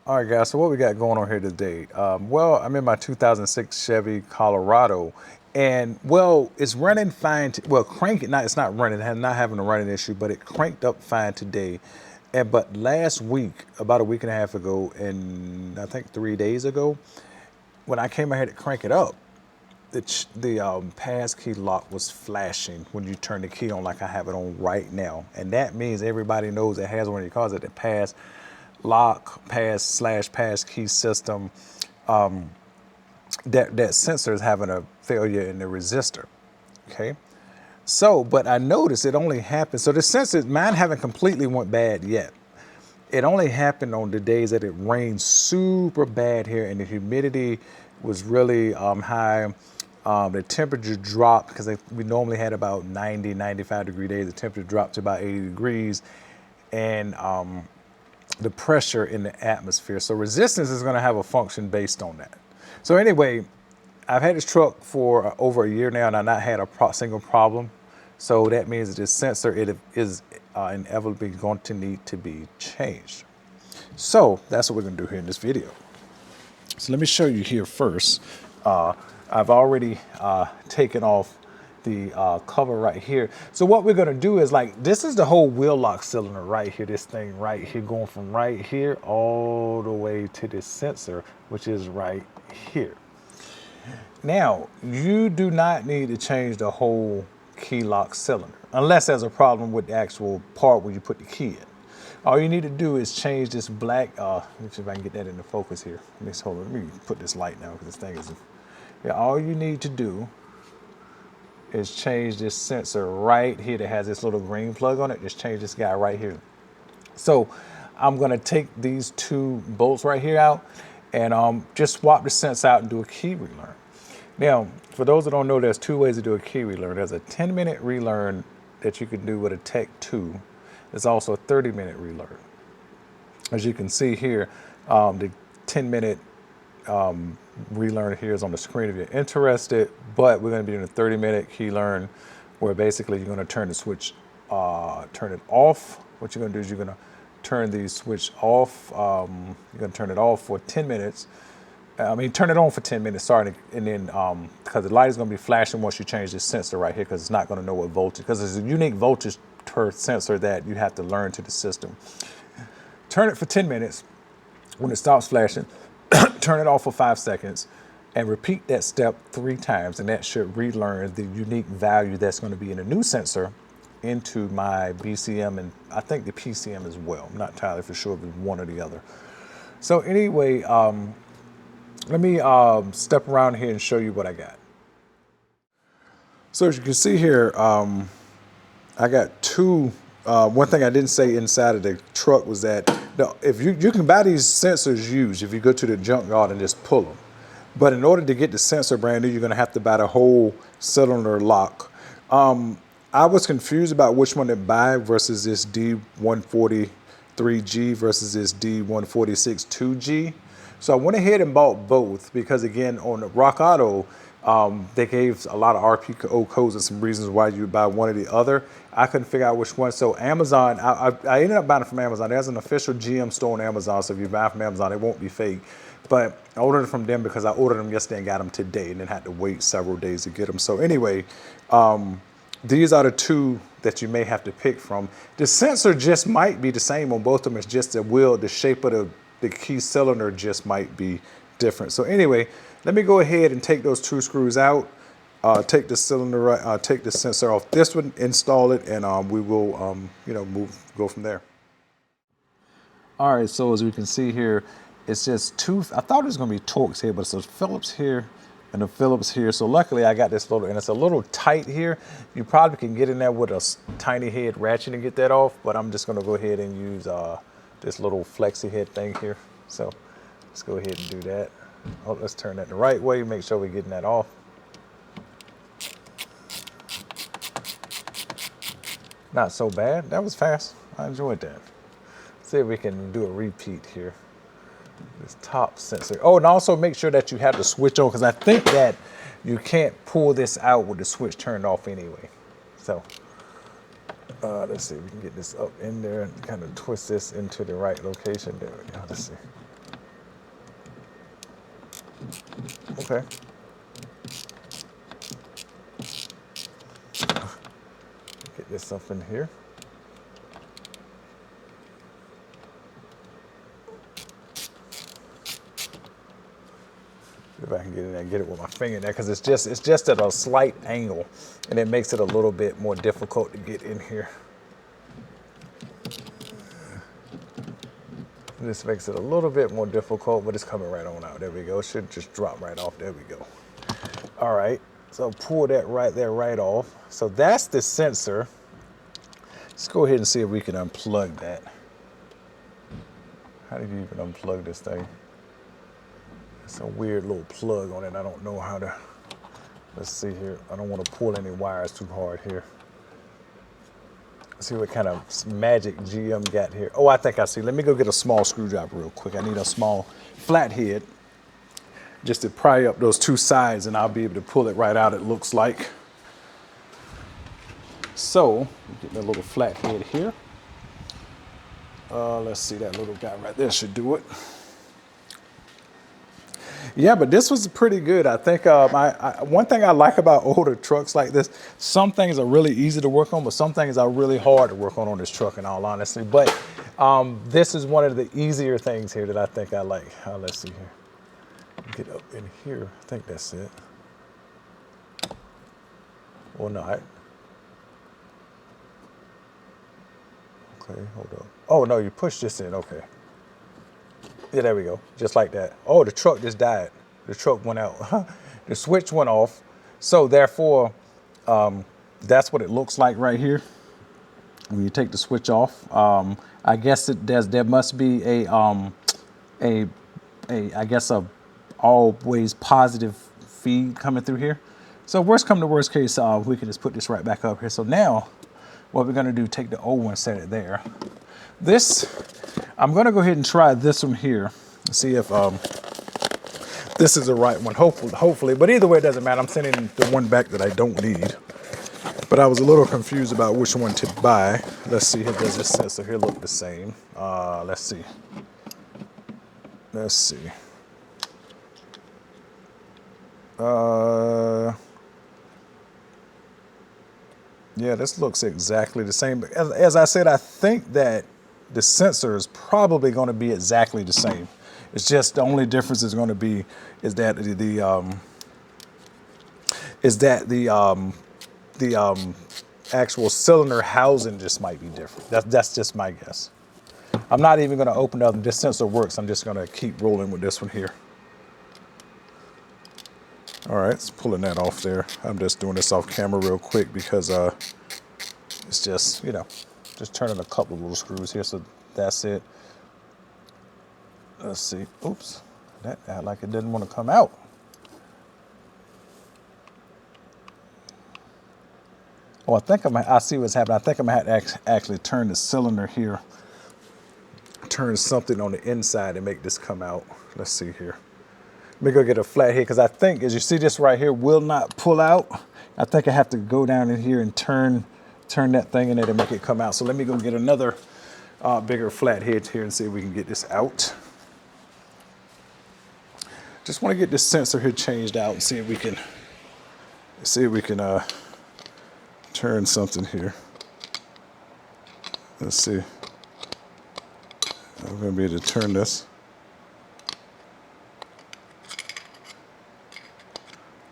All right, guys, so what we got going on here today? Well, I'm in my 2006 Chevy Colorado, and well, it's running fine. Well, crank it, not, it's not running, not having a running issue, but it cranked up fine today. But last week, about a week and a half ago, and I think 3 days ago, when I came out here to crank it up, the pass key lock was flashing when you turn the key on, like I have it on right now, and that means everybody knows that has one of your cars that the pass lock pass key system, that sensor is having a failure in the resistor. Okay, so but I noticed it only happened. So the sensor, mine haven't completely went bad yet. It only happened on the days that it rained super bad here and the humidity was really high. The temperature dropped because we normally had about 90, 95 degree days. The temperature dropped to about 80 degrees, and the pressure in the atmosphere. So resistance is going to have a function based on that. So anyway, I've had this truck for over a year now, and I've not had a single problem. So that means that this sensor, it is inevitably going to need to be changed. So that's what we're going to do here in this video. So let me show you here first. I've already taken off the cover right here. So what we're gonna do is, like, this is the whole wheel lock cylinder right here, this thing right here, going from right here all the way to this sensor, which is right here. Now, you do not need to change the whole key lock cylinder unless there's a problem with the actual part where you put the key in. All you need to do is change this black, let me see if I can get that into focus here. Let me put this light now because this thing is, yeah, all you need to do is change this sensor right here that has this little green plug on it. Just change this guy right here. So I'm gonna take these two bolts right here out and just swap the sensor out and do a key relearn. Now, for those that don't know, there's two ways to do a key relearn. There's a 10-minute relearn that you can do with a Tech 2. There's also a 30-minute relearn. As you can see here, the 10-minute relearn here is on the screen if you're interested, but we're going to be doing a 30-minute key learn where basically you're going to turn the switch, turn it off. What you're going to do is you're going to turn the switch off. You're going to turn it off for 10 minutes. Turn it on for 10 minutes, sorry, and then because the light is going to be flashing once you change this sensor right here, because it's not going to know what voltage, because there's a unique voltage per sensor that you have to learn to the system. Turn it for 10 minutes. When it stops flashing, turn it off for 5 seconds and repeat that step 3 times, and that should relearn the unique value that's going to be in a new sensor into my BCM and I think the PCM as well. I'm not entirely for sure if it's one or the other. So anyway, let me step around here and show you what I got. So as you can see here, I got two. One thing I didn't say inside of the truck was that if you can buy these sensors used if you go to the junkyard and just pull them. But in order to get the sensor brand new, you're going to have to buy the whole cylinder lock. I was confused about which one to buy versus this D143G versus this D146-2G. So I went ahead and bought both because, again, on the Rock Auto, they gave a lot of RPO codes and some reasons why you would buy one or the other. I couldn't figure out which one. So Amazon, I ended up buying it from Amazon. There's an official GM store on Amazon, so if you buy from Amazon, it won't be fake. But I ordered it from them because I ordered them yesterday and got them today and then had to wait several days to get them. So anyway, these are the two that you may have to pick from. The sensor just might be the same on both of them. It's just the shape of the key cylinder just might be different. So anyway, let me go ahead and take those 2 screws out, take the cylinder, take the sensor off this one, install it, and we will, go from there. All right, so as we can see here, it's just two. I thought it was going to be Torx here, but it's a Phillips here and a Phillips here. So luckily I got this little, and it's a little tight here. You probably can get in there with a tiny head ratchet and get that off, but I'm just going to go ahead and use this little flexi head thing here. So let's go ahead and do that. Oh, let's turn that the right way, make sure we're getting that off. Not so bad. That was fast. I enjoyed that. See if we can do a repeat here. This top sensor. Oh, and also make sure that you have the switch on, because I think that you can't pull this out with the switch turned off anyway. So let's see if we can get this up in there and kind of twist this into the right location. There we go. Let's see. Okay. Get this up in here. If I can get in there and get it with my finger in there, because it's just at a slight angle, and it makes it a little bit more difficult to get in here. This makes it a little bit more difficult, but it's coming right on out. There we go. It should just drop right off. There we go. All right. So pull that right there right off. So that's the sensor. Let's go ahead and see if we can unplug that. How do you even unplug this thing? It's a weird little plug on it. I don't know how to. Let's see here. I don't want to pull any wires too hard here. See what kind of magic GM got here. Oh, I think I see. Let me go get a small screwdriver real quick. I need a small flathead just to pry up those two sides, and I'll be able to pull it right out, it looks like. So, get a little flathead here. Let's see, that little guy right there should do it. Yeah, but this was pretty good. I think one thing I like about older trucks like this, some things are really easy to work on, but some things are really hard to work on this truck, in all honesty. But this is one of the easier things here that I think I like. Let's see here. Get up in here. I think that's it. Or not. Okay, hold up. Oh, no, you push this in. Okay. Yeah, there we go. Just like that. Oh, the truck just died. The truck went out. The switch went off. So therefore, that's what it looks like right here. When you take the switch off, I guess there must be I guess a always positive feed coming through here. So worst come to worst case, we can just put this right back up here. So now, what we're gonna do, take the old one, set it there. I'm gonna go ahead and try this one here, see if this is the right one, hopefully, but either way, it doesn't matter. I'm sending the one back that I don't need. But I was a little confused about which one to buy. Let's see, here does this sensor here look the same? Let's see. Yeah, this looks exactly the same. As I said, I think that the sensor is probably going to be exactly the same. It's just the only difference is going to be is that the actual cylinder housing just might be different. That's just my guess. I'm not even going to open up. This sensor works. I'm just going to keep rolling with this one here. All right, it's pulling that off there. I'm just doing this off camera real quick because it's just, just turning a couple of little screws here. So that's it. Let's see. Oops, that act like it didn't want to come out. Oh, I see what's happening. I think I'm going to have to actually turn the cylinder here. Turn something on the inside and make this come out. Let's see here. Let me go get a flat here because I think, as you see, this right here will not pull out. I think I have to go down in here and turn that thing in there to make it come out. So let me go get another bigger flat head here and see if we can get this out. Just want to get this sensor here changed out and see if we can turn something here. Let's see. I'm going to be able to turn this.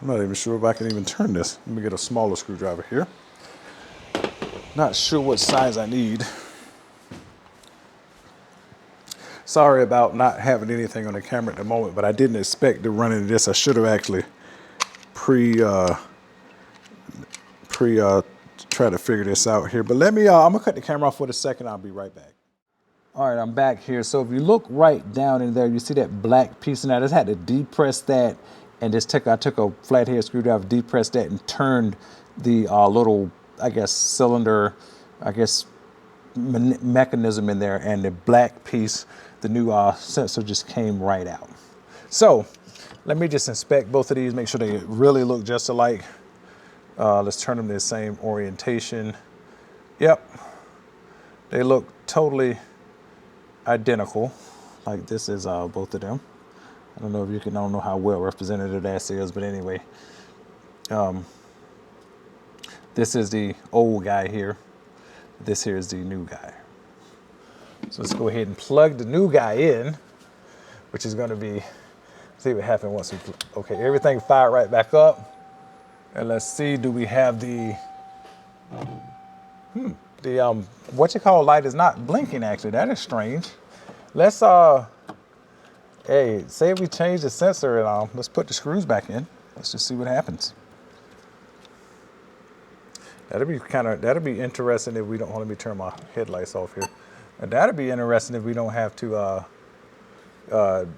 I'm not even sure if I can even turn this. Let me get a smaller screwdriver here. Not sure what size I need. Sorry about not having anything on the camera at the moment, but I didn't expect to run into this. I should have actually tried to figure this out here. But let me, I'm gonna cut the camera off for a second. I'll be right back. All right, I'm back here. So if you look right down in there, you see that black piece in there. I just had to depress that and just I took a flathead screwdriver, depressed that and turned the little, I guess, cylinder, mechanism in there, and the black piece, the new sensor just came right out. So let me just inspect both of these, make sure they really look just alike. Let's turn them to the same orientation. Yep, they look totally identical. Like this is both of them. I don't know if you can, I don't know how well representative that is, but anyway. This is the old guy here. This here is the new guy. So let's go ahead and plug the new guy in, which is going to be, see what happens once we, okay, everything fired right back up. And let's see, do we have the what you call light is not blinking actually. That is strange. Let's, hey, say we change the sensor and let's put the screws back in. Let's just see what happens. That'll be interesting if we don't, let me turn my headlights off here. And that'll be interesting if we don't have to, let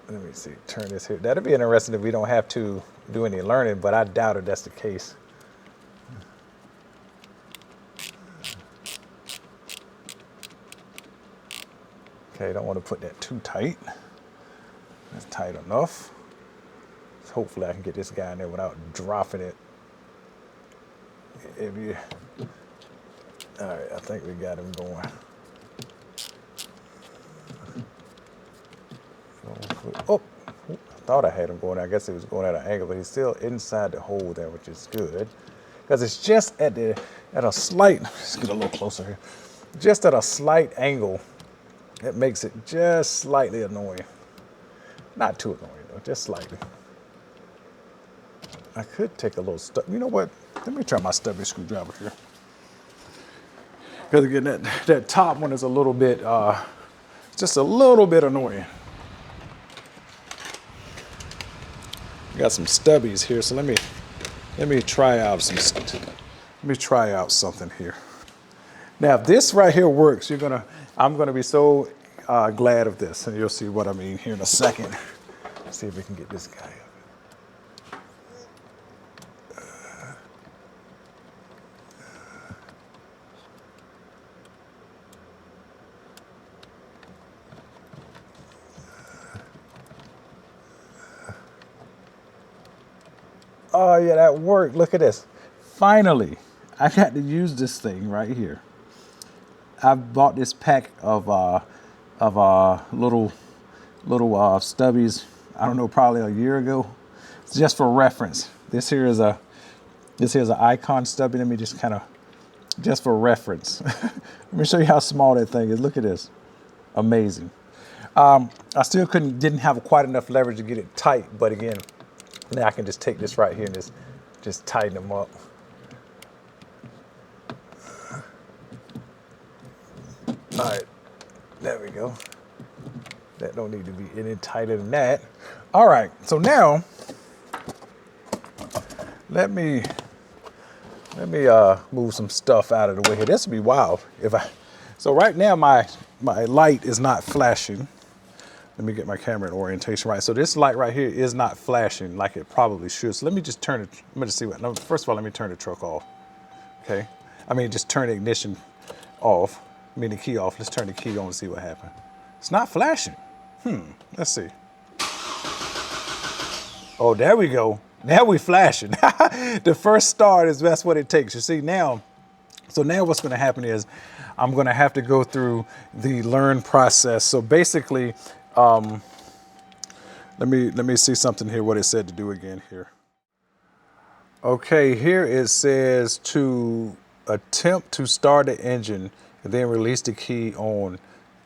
me see, turn this here. That'll be interesting if we don't have to do any learning, but I doubt if that's the case. Okay, don't want to put that too tight. That's tight enough. So hopefully I can get this guy in there without dropping it. If you, all right, I think we got him going. Oh, I thought I had him going. I guess he was going at an angle, but he's still inside the hole there, which is good. Because it's just at a slight, let's get a little closer here. Just at a slight angle, it makes it just slightly annoying. Not too annoying though, just slightly. I could take a little stub. You know what? Let me try my stubby screwdriver here. Because again, that top one is a little bit, just a little bit annoying. Got some stubbies here, so let me try out something here. Now, if this right here works, I'm gonna be so glad of this, and you'll see what I mean here in a second. Let's see if we can get this guy up. Oh yeah, that worked. Look at this. Finally, I got to use this thing right here. I bought this pack of little stubbies. I don't know, probably a year ago. It's just for reference. This here is an icon stubby. Let me just just for reference. Let me show you how small that thing is. Look at this. Amazing. I still didn't have quite enough leverage to get it tight, but again, now I can just take this right here and just tighten them up. All right, there we go. That don't need to be any tighter than that. All right, so now let me move some stuff out of the way here. This would be wild so right now my light is not flashing. Let me get my camera in orientation right. So this light right here is not flashing like it probably should. So let me just turn it, let me just see what, no, first of all, let me turn the truck off, okay? I mean, just turn the ignition off, I mean the key off. Let's turn the key on and see what happened. It's not flashing. Let's see. Oh, there we go. Now we flashing. The first start that's what it takes. You see now, so now what's gonna happen is I'm gonna have to go through the learn process. So basically, let me see something here, what it said to do again here. Okay, here it says to attempt to start the engine and then release the key on.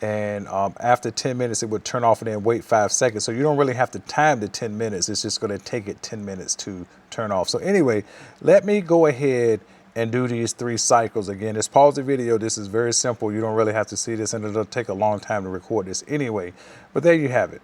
And after 10 minutes, it would turn off and then wait 5 seconds. So you don't really have to time the 10 minutes. It's just gonna take it 10 minutes to turn off. So anyway, let me go ahead and do these 3 cycles again. Just pause the video. This is very simple. You don't really have to see this, and it'll take a long time to record this anyway. But there you have it.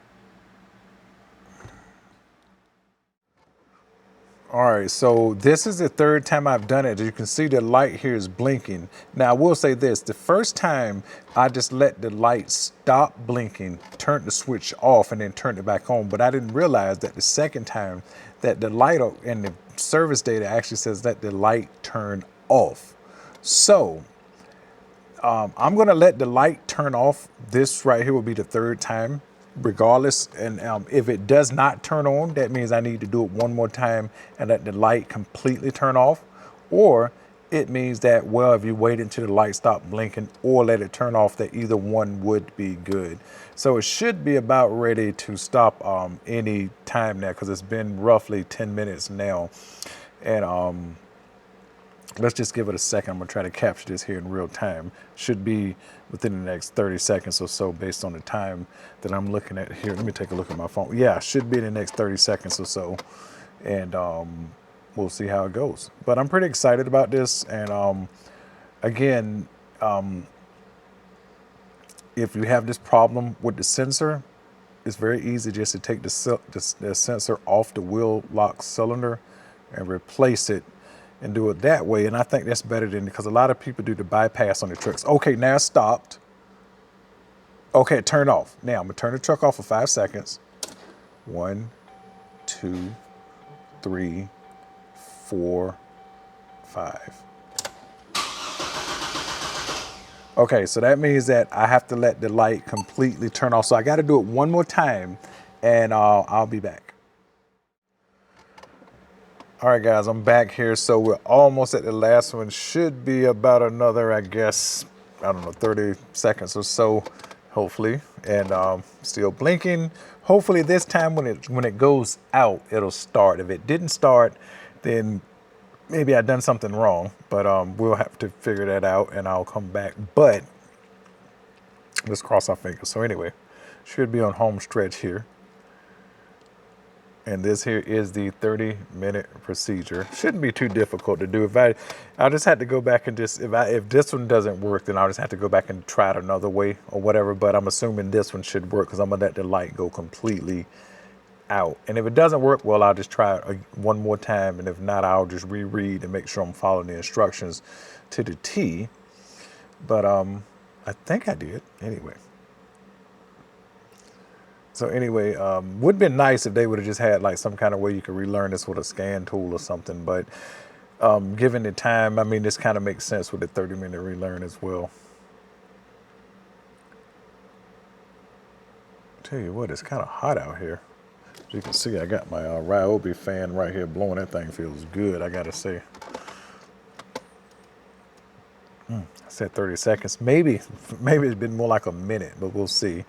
All right, so this is the 3rd time I've done it. As you can see, the light here is blinking. Now, I will say this. The first time, I just let the light stop blinking, turned the switch off, and then turned it back on. But I didn't realize that the second time that the light and the service data actually says that the light turned off. So I'm gonna let the light turn off. This right here will be the 3rd time regardless. And if it does not turn on, that means I need to do it one more time and let the light completely turn off. Or it means that, well, if you wait until the light stop blinking or let it turn off, that either one would be good. So it should be about ready to stop any time now, because it's been roughly 10 minutes now. And let's just give it a second. I'm gonna try to capture this here in real time. Should be within the next 30 seconds or so based on the time that I'm looking at here. Let me take a look at my phone. Yeah, should be in the next 30 seconds or so. And we'll see how it goes. But I'm pretty excited about this. And again, if you have this problem with the sensor, it's very easy just to take the sensor off the wheel lock cylinder and replace it and do it that way. And I think that's better than, because a lot of people do the bypass on the trucks. Okay, now it's stopped. Okay, turn off. Now I'm gonna turn the truck off for 5 seconds. 1, 2, 3, 4, 5. Okay, so that means that I have to let the light completely turn off. So I got to do it one more time, and I'll be back. All right, guys, I'm back here. So we're almost at the last one. Should be about another, I guess, I don't know, 30 seconds or so, hopefully. And still blinking. Hopefully this time when it goes out, it'll start. If it didn't start, then maybe I done something wrong. But we'll have to figure that out, and I'll come back. But let's cross our fingers. So anyway, should be on home stretch here. And this here is the 30-minute procedure. Shouldn't be too difficult to do. I'll just have to go back and just, if this one doesn't work, then I'll just have to go back and try it another way or whatever. But I'm assuming this one should work, because I'm gonna let the light go completely out. And if it doesn't work, well, I'll just try it one more time. And if not, I'll just reread and make sure I'm following the instructions to the T. But I think I did anyway. So anyway, would have been nice if they would have just had like some kind of way you could relearn this with a scan tool or something. But given the time, I mean, this kind of makes sense with the 30-minute relearn as well. Tell you what, it's kind of hot out here. As you can see, I got my Ryobi fan right here blowing. That thing feels good, I gotta say. I said 30 seconds. Maybe it's been more like a minute, but we'll see.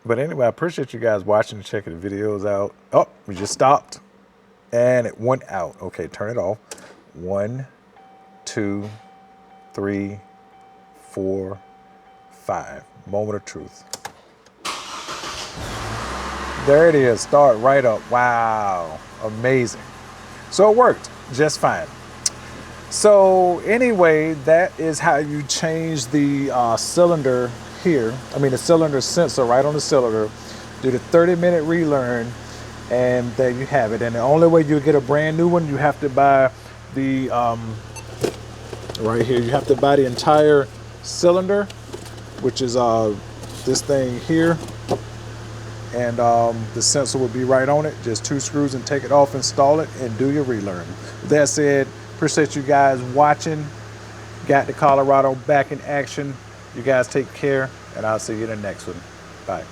But anyway, I appreciate you guys watching and checking the videos out. Oh, we just stopped and it went out. Okay, turn it off. 1, 2, 3, 4, 5. Moment of truth. There it is, start right up. Wow, amazing. So it worked just fine. So anyway, that is how you change the cylinder here. I mean the cylinder sensor right on the cylinder. Do the 30-minute relearn, and there you have it. And the only way you get a brand new one, you have to buy the, right here, you have to buy the entire cylinder, which is this thing here. And the sensor will be right on it. Just 2 screws and take it off, install it, and do your relearn. With that said, appreciate you guys watching. Got the Colorado back in action. You guys take care, and I'll see you in the next one. Bye.